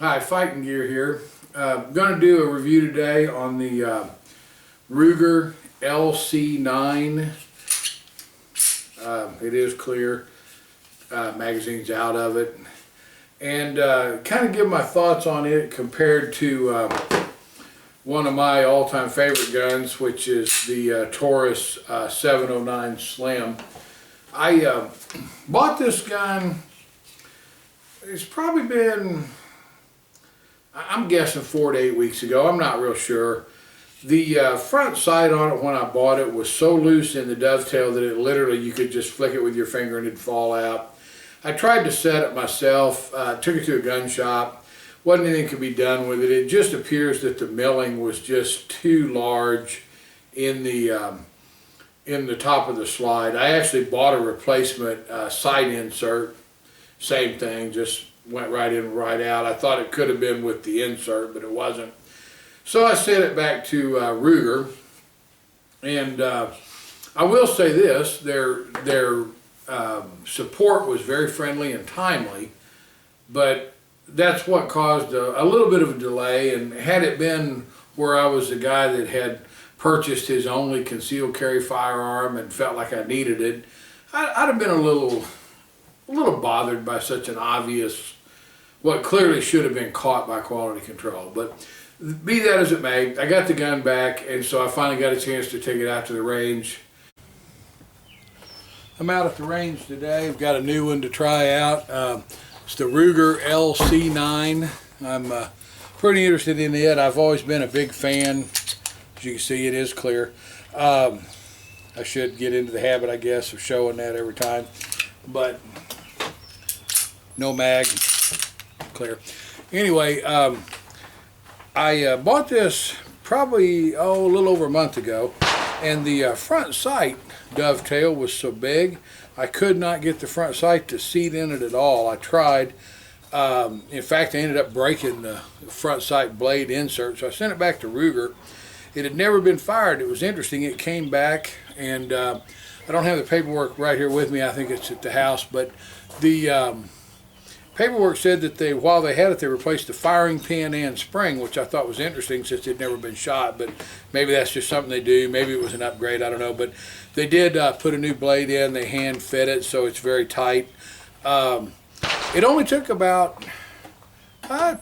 Hi, FightNGear here. I'm going to do a review today on the Ruger LC9. It is clear, magazine's out of it, and kind of give my thoughts on it compared to one of my all-time favorite guns, which is the Taurus 709 Slim. I bought this gun, it's probably been, I'm guessing 4 to 8 weeks ago. I'm not real sure. The front sight on it when I bought it was so loose in the dovetail that it literally, you could just flick it with your finger and it'd fall out. I tried to set it myself, took it to a gun shop. Wasn't anything could be done with it. It just appears that the milling was just too large in the top of the slide. I actually bought a replacement sight insert. Same thing, just went right in, right out. I thought it could have been with the insert, but it wasn't. So I sent it back to Ruger, and I will say this: their support was very friendly and timely, but that's what caused a little bit of a delay. And had it been where I was the guy that had purchased his only concealed carry firearm and felt like I needed it, I'd have been a little bothered by such an obvious, what clearly should have been caught by quality control. But be that as it may, I got the gun back, and so I finally got a chance to take it out to the range. I'm out at the range today. I've got a new one to try out. It's the Ruger LC9. I'm pretty interested in it. I've always been a big fan. As you can see, it is clear. I should get into the habit, I guess, of showing that every time. But no mag, clear. Anyway, I bought this probably a little over a month ago, and the front sight dovetail was so big I could not get the front sight to seat in it at all. I tried. In fact, I ended up breaking the front sight blade insert, so I sent it back to Ruger. It had never been fired. It was interesting. It came back, and I don't have the paperwork right here with me. I think it's at the house, but the paperwork said that while they had it, they replaced the firing pin and spring, which I thought was interesting since it'd never been shot, but maybe that's just something they do. Maybe it was an upgrade, I don't know. But they did put a new blade in. They hand fit it, so it's very tight. It only took about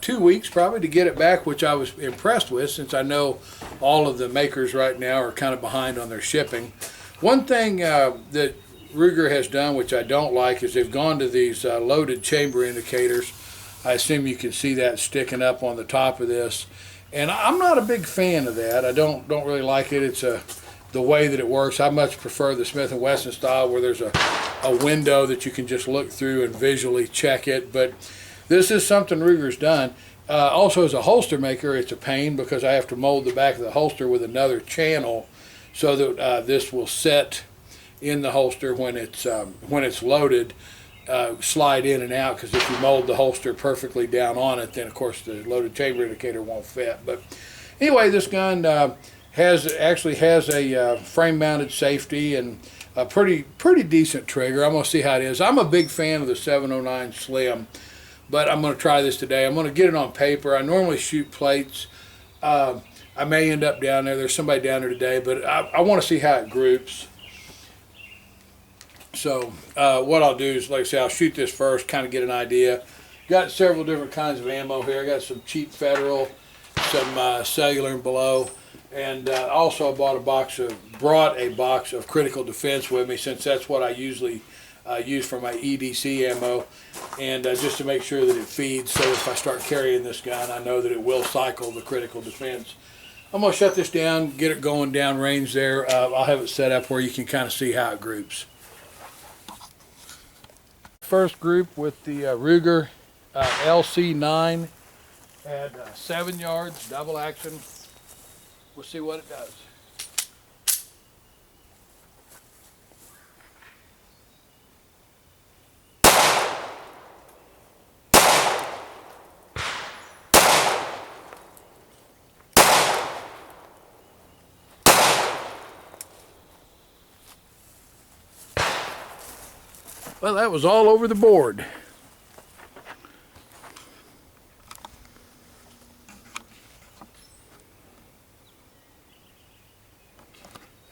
2 weeks probably to get it back, which I was impressed with, since I know all of the makers right now are kind of behind on their shipping. One thing that Ruger has done, which I don't like, is they've gone to these loaded chamber indicators. I assume you can see that sticking up on the top of this, and I'm not a big fan of that. I don't really like it. It's the way that it works. I much prefer the Smith & Wesson style, where there's a window that you can just look through and visually check it. But this is something Ruger's done. Also, as a holster maker, it's a pain because I have to mold the back of the holster with another channel so that this will set in the holster when it's loaded, slide in and out, because if you mold the holster perfectly down on it, then of course the loaded chamber indicator won't fit. But anyway, this gun actually has a frame mounted safety and a pretty decent trigger. I'm going to see how it is. I'm a big fan of the 709 Slim, but I'm going to try this today. I'm going to get it on paper. I normally shoot plates. I may end up down there. There's somebody down there today, but I want to see how it groups. So what I'll do is, like I say, I'll shoot this first, kind of get an idea. Got several different kinds of ammo here. I got some cheap Federal, some cellular and below, and also I brought a box of Critical Defense with me, since that's what I usually use for my EDC ammo, and just to make sure that it feeds, so if I start carrying this gun, I know that it will cycle the Critical Defense. I'm going to shut this down, get it going down range there. I'll have it set up where you can kind of see how it groups. First group with the Ruger LC9 at 7 yards, double action. We'll see what it does. Well, that was all over the board.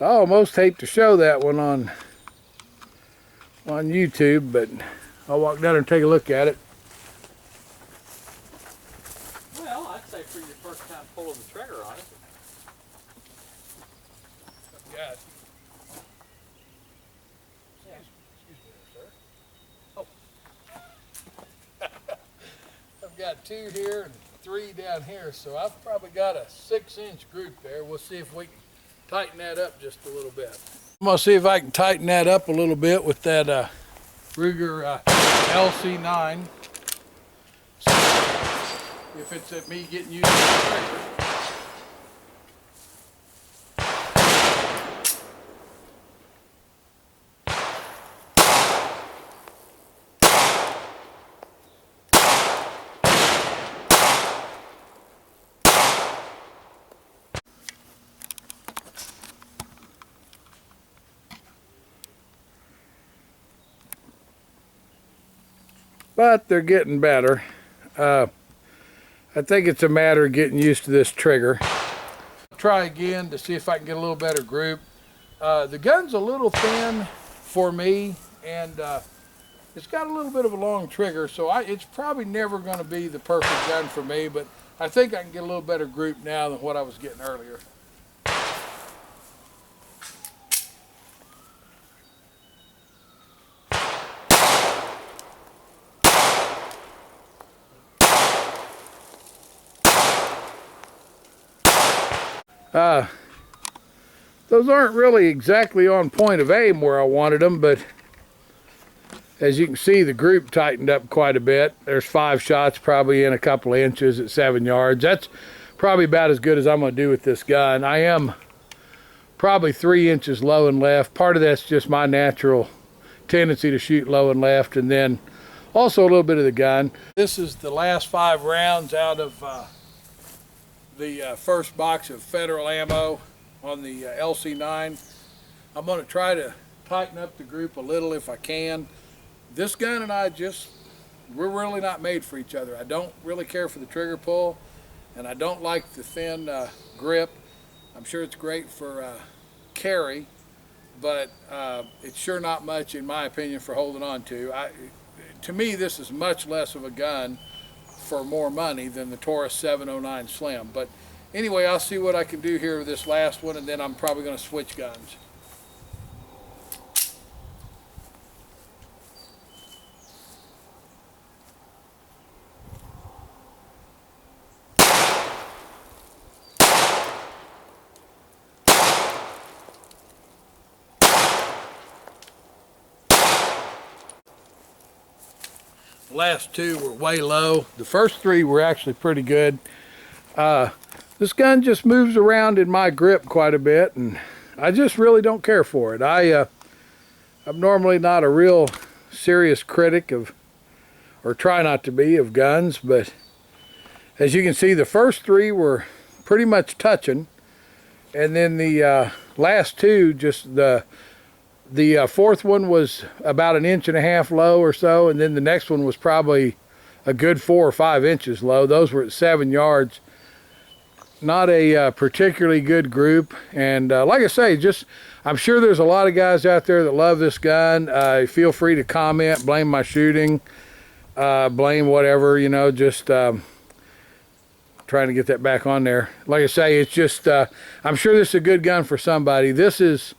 I almost hate to show that one on YouTube, but I'll walk down and take a look at it. Well, I'd say for your first time pulling the trigger on it. I've got 2 here and 3 down here, so I've probably got a 6-inch group there. We'll see if we can tighten that up just a little bit. I'm gonna see if I can tighten that up a little bit with that Ruger LC9. If it's at me getting used to the trigger. But they're getting better. I think it's a matter of getting used to this trigger. Try again to see if I can get a little better group. The gun's a little thin for me, and it's got a little bit of a long trigger, so it's probably never going to be the perfect gun for me, but I think I can get a little better group now than what I was getting earlier. Those aren't really exactly on point of aim where I wanted them, but as you can see, the group tightened up quite a bit. There's 5 shots probably in a couple of inches at 7 yards. That's probably about as good as I'm going to do with this gun. I am probably 3 inches low and left. Part of that's just my natural tendency to shoot low and left, and then also a little bit of the gun. This is the last 5 rounds out of the first box of Federal ammo on the LC9. I'm going to try to tighten up the group a little if I can. This gun and I we're really not made for each other. I don't really care for the trigger pull, and I don't like the thin grip. I'm sure it's great for carry, but it's sure not much, in my opinion, for holding on to. To me, this is much less of a gun for more money than the Taurus 709 Slim. But anyway, I'll see what I can do here with this last one, and then I'm probably going to switch guns. The last 2 were way low. The first 3 were actually pretty good. This gun just moves around in my grip quite a bit, and I just really don't care for it. I'm normally not a real serious critic of, or try not to be, of guns, but as you can see, the first 3 were pretty much touching, and then the last 2, just the 4th one was about 1.5 inches low or so, and then the next one was probably a good 4 or 5 inches low. Those were at 7 yards. Not a particularly good group, and like I say, I'm sure there's a lot of guys out there that love this gun. Feel free to comment, blame my shooting, blame whatever, you know, just trying to get that back on there. Like I say, it's just I'm sure this is a good gun for somebody. This is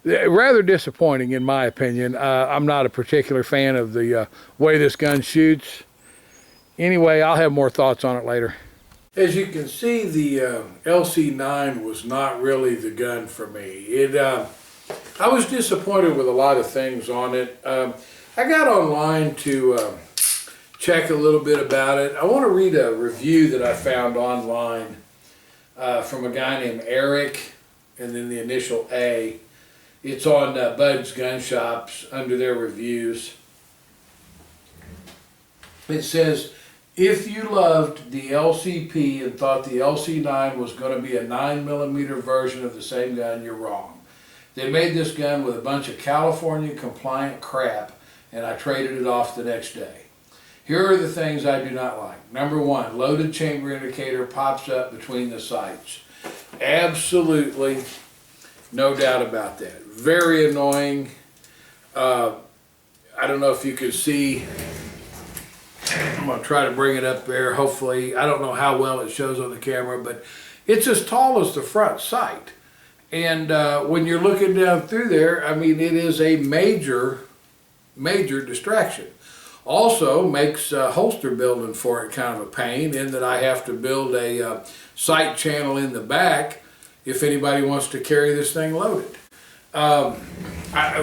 rather disappointing in my opinion. I'm not a particular fan of the way this gun shoots. Anyway, I'll have more thoughts on it later. As you can see, the LC9 was not really the gun for me. I was disappointed with a lot of things on it. I got online to check a little bit about it. I want to read a review that I found online from a guy named Eric, and then the initial A. It's on Bud's Gun Shops under their reviews. It says, if you loved the LCP and thought the LC9 was going to be a 9mm version of the same gun, you're wrong. They made this gun with a bunch of California compliant crap, and I traded it off the next day. Here are the things I do not like. Number 1, loaded chamber indicator pops up between the sights. Absolutely No doubt about that. Very annoying. I don't know if you can see. I'm going to try to bring it up there. Hopefully, I don't know how well it shows on the camera, but it's as tall as the front sight. And when you're looking down through there, I mean, it is a major distraction. Also makes holster building for it kind of a pain, in that I have to build a sight channel in the back if anybody wants to carry this thing loaded. A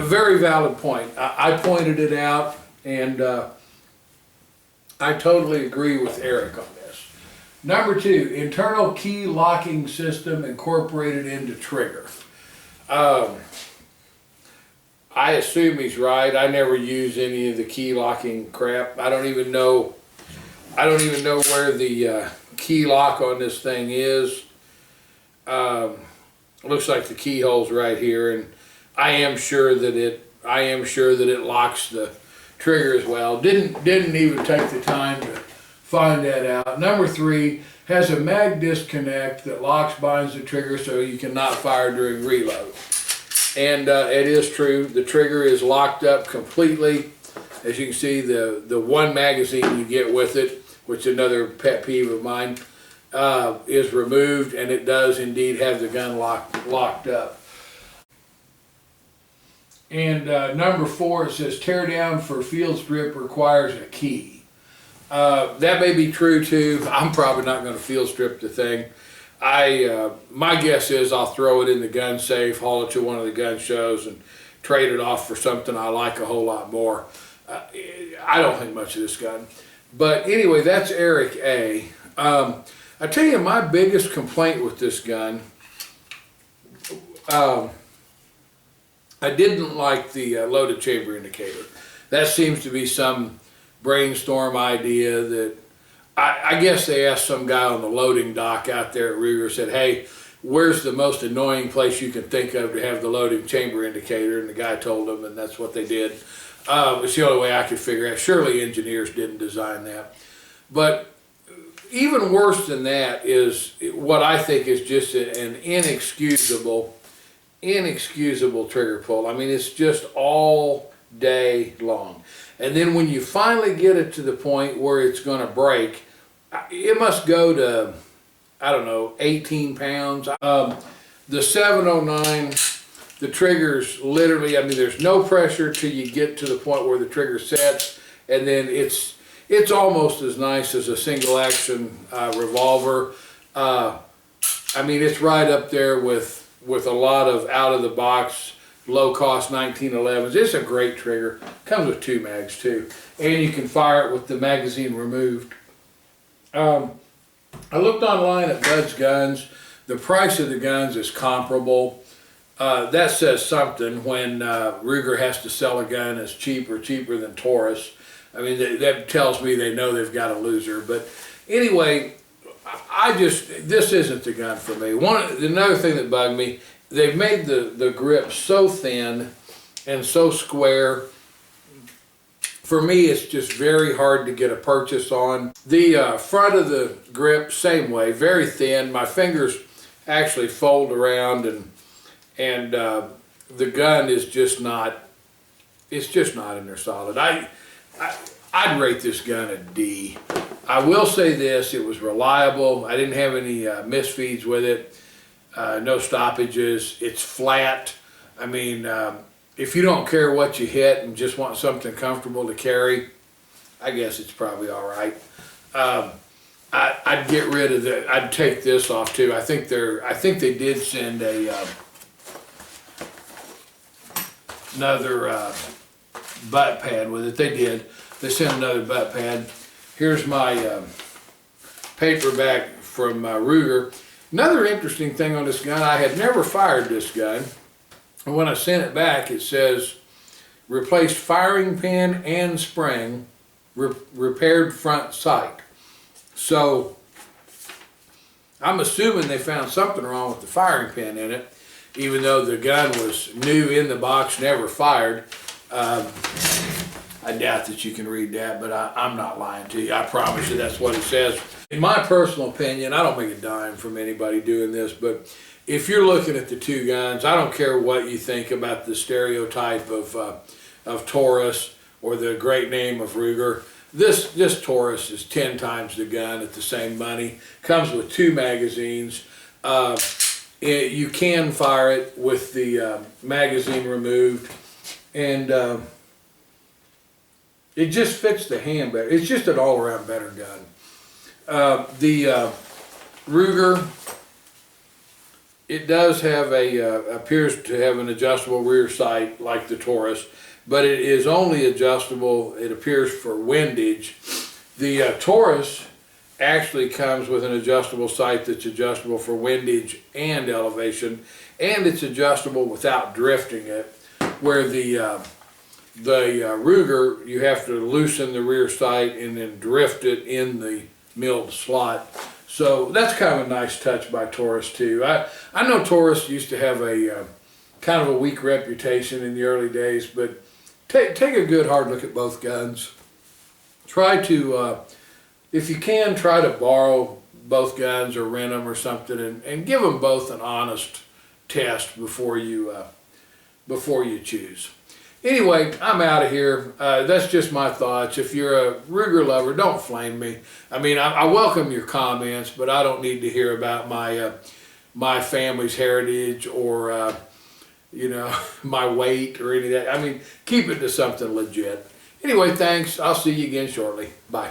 very valid point. I pointed it out, and I totally agree with Eric on this. Number 2, internal key locking system incorporated into trigger. I assume he's right. I never use any of the key locking crap. I don't even know where the key lock on this thing is. Looks like the keyhole's right here, and I am sure that it locks the trigger as well. Didn't even take the time to find that out. Number 3 has a mag disconnect that locks, binds the trigger so you cannot fire during reload. And it is true, the trigger is locked up completely. As you can see, the one magazine you get with it, which is another pet peeve of mine, is removed, and it does indeed have the gun locked up. And number 4, it says tear down for field strip requires a key. That may be true too. I'm probably not going to field strip the thing. My guess is I'll throw it in the gun safe, haul it to one of the gun shows, and trade it off for something I like a whole lot more. I don't think much of this gun. But anyway, that's Eric A. I tell you, my biggest complaint with this gun, I didn't like the loaded chamber indicator. That seems to be some brainstorm idea that I guess they asked some guy on the loading dock out there at Ruger, said, hey, where's the most annoying place you can think of to have the loading chamber indicator? And the guy told them, and that's what they did. It's the only way I could figure out. Surely engineers didn't design that. But even worse than that is what I think is just an inexcusable trigger pull. I mean, it's just all day long. And then when you finally get it to the point where it's going to break, it must go to, I don't know, 18 pounds. The 709, the trigger's literally, I mean, there's no pressure till you get to the point where the trigger sets, and then it's almost as nice as a single action revolver. I mean, it's right up there with a lot of out of the box low cost 1911s. It's a great trigger. Comes with 2 mags too, and you can fire it with the magazine removed. I looked online at Bud's Guns. The price of the guns is comparable. That says something when Ruger has to sell a gun as cheaper than Taurus. I mean, that tells me they know they've got a loser. But anyway, this isn't the gun for me. Another thing that bugged me, they've made the grip so thin and so square. For me, it's just very hard to get a purchase on. The front of the grip, same way, very thin. My fingers actually fold around, and the gun is just not, it's just not in there solid. I'd rate this gun a D. I will say this, it was reliable. I didn't have any misfeeds with it. No stoppages. It's flat. I mean, if you don't care what you hit and just want something comfortable to carry, I guess it's probably all right. I'd get rid of the. I'd take this off too. I think they did send another butt pad with it. They did. They sent another butt pad. Here's my paperback from Ruger. Another interesting thing on this gun, I had never fired this gun. And when I sent it back, it says, replaced firing pin and spring, repaired front sight. So, I'm assuming they found something wrong with the firing pin in it, even though the gun was new in the box, never fired. I doubt that you can read that, but I'm not lying to you. I promise you that's what it says. In my personal opinion, I don't make a dime from anybody doing this, but if you're looking at the two guns, I don't care what you think about the stereotype of Taurus or the great name of Ruger. This Taurus is 10 times the gun at the same money. Comes with 2 magazines. You can fire it with the magazine removed, and it just fits the hand better. It's just an all-around better gun. The Ruger, it does have appears to have an adjustable rear sight like the Taurus, but it is only adjustable, it appears, for windage. The Taurus actually comes with an adjustable sight that's adjustable for windage and elevation, and it's adjustable without drifting it, where the Ruger, you have to loosen the rear sight and then drift it in the milled slot. So that's kind of a nice touch by Taurus too. I know Taurus used to have a kind of a weak reputation in the early days, but take a good hard look at both guns. Try to, if you can, try to borrow both guns or rent them or something, and give them both an honest test before you choose. Anyway, I'm out of here. That's just my thoughts. If you're a Ruger lover, don't flame me. I mean, I welcome your comments, but I don't need to hear about my family's heritage or you know, my weight or any of that. I mean, keep it to something legit. Anyway, thanks. I'll see you again shortly. Bye.